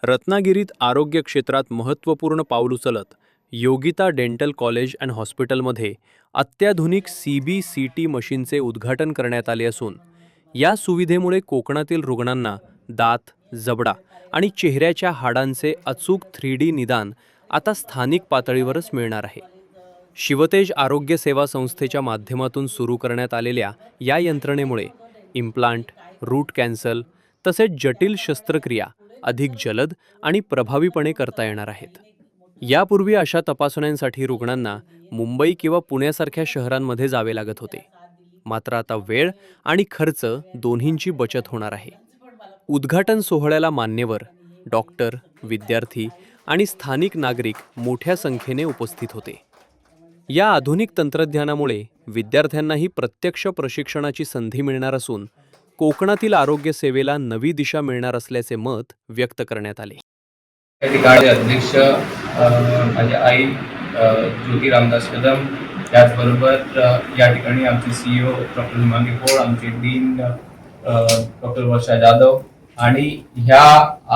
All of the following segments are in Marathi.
रत्नागिरीत आरोग्य क्षेत्रात महत्त्वपूर्ण पाऊल उचलत योगिता डेंटल कॉलेज अँड हॉस्पिटलमध्ये अत्याधुनिक CBCT मशीनचे उद्घाटन करण्यात आले असून या सुविधेमुळे कोकणातील रुग्णांना दात, जबडा आणि चेहऱ्याच्या हाडांचे अचूक 3D निदान आता स्थानिक पातळीवरच मिळणार आहे. शिवतेज आरोग्य सेवा संस्थेच्या माध्यमातून सुरू करण्यात आलेल्या या यंत्रणेमुळे इम्प्लांट, रूट कॅन्सल तसेच जटिल शस्त्रक्रिया अधिक जलद आणि प्रभावीपणे करता येणार आहेत. यापूर्वी अशा तपासण्यांसाठी रुग्णांना मुंबई किंवा पुण्यासारख्या शहरांमध्ये जावे लागत होते. मात्र आता वेळ आणि खर्च दोन्हींची बचत होणार आहे. उद्घाटन सोहळ्याला मान्यवर, डॉक्टर, विद्यार्थी आणि स्थानिक नागरिक मोठ्या संख्येने उपस्थित होते. या आधुनिक तंत्रज्ञानामुळे विद्यार्थ्यांनाही प्रत्यक्ष प्रशिक्षणाची संधी मिळणार असून कोकणातील आरोग्य सेवेला नवी दिशा मिळणार असल्याचे मत व्यक्त करण्यात आले. या ठिकाणी अध्यक्ष माझी आई ज्योती रामदास कदम, त्याचबरोबर या ठिकाणी आमचे CEO डॉक्टर हिमांगी पोळ, आमचे डीन डॉक्टर वर्षा जाधव आणि ह्या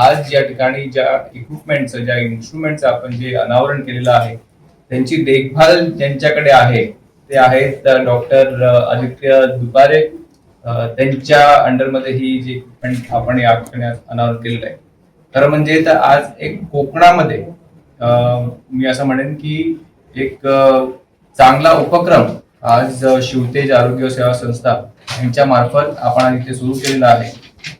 आज या ठिकाणी ज्या इक्विपमेंटचं, ज्या इन्स्ट्रुमेंटचं आपण जे अनावरण केलेलं आहे त्यांची देखभाल ज्यांच्याकडे आहे ते आहेत डॉक्टर आदित्य दुपारे. त्यांच्या अंडरमध्ये ही जी इक्विपमेंट आपण या ठिकाणी अनावरण केलेलं आहे. खरं म्हणजे तर आज एक कोकणामध्ये मी असं म्हणेन की एक चांगला उपक्रम आज शिवतेज आरोग्य सेवा संस्था यांच्या मार्फत आपण इथे सुरू केलेला आहे.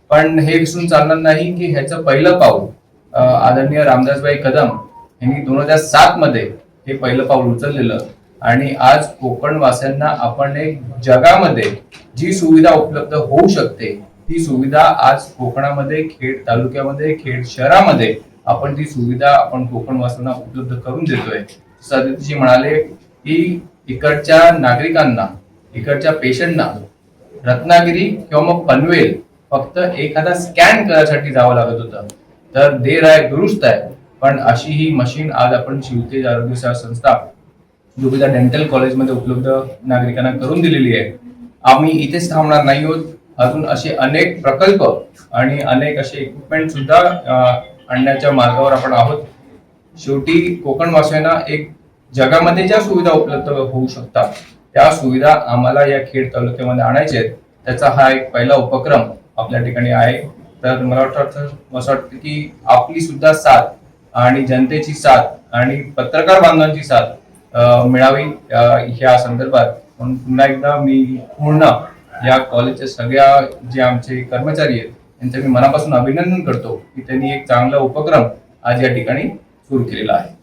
पण हे विसरून चालणार नाही की ह्याचं पहिलं पाऊल आदरणीय रामदासभाई कदम यांनी 2007 मध्ये हे पहिलं पाऊल उचललेलं आणि आज कोकण वासियांना आपण एक जगामध्ये जी सुविधा उपलब्ध होऊ शकते ती सुविधा आज कोकणामध्ये, खेड तालुक्यामध्ये, खेड शहरामध्ये आपण ती सुविधा आपण कोकणवासियांना उपलब्ध करून देतोय. सदतीजी म्हणाले की इकडच्या नागरिकांना, इकडच्या पेशंटना रत्नागिरी किंवा मग पनवेल फक्त एखादा स्कॅन करायसाठी जावं लागत होतं. तर देर आहे दुरुस्त आहे, पण अशी ही मशीन आज आपण शिवतेज आरोग्य सेवा संस्था योगिता डेंटल कॉलेजमध्ये उपलब्ध नागरिकांना करून दिलेली आहे. आम्ही इथेच थांबणार नाही आहोत. अजून असे अनेक प्रकल्प आणि अनेक असे इक्विपमेंट सुद्धा आणण्याच्या मार्गावर आपण आहोत. शेवटी कोकणवासियांना एक जगामध्ये ज्या सुविधा उपलब्ध होऊ शकतात त्या सुविधा आम्हाला या खेड तालुक्यामध्ये आणायचे आहेत. त्याचा हा एक पहिला उपक्रम आपल्या ठिकाणी आहे. तर मला वाटतं की आपली सुद्धा साथ आणि जनतेची साथ आणि पत्रकार बांधवांची साथ मिळावी ह्या संदर्भात. म्हणून पुन्हा एकदा मी पूर्ण या कॉलेजच्या सगळ्या जे आमचे कर्मचारी आहेत त्यांचं मी मनापासून अभिनंदन करतो की त्यांनी एक चांगला उपक्रम आज या ठिकाणी सुरू केलेला आहे.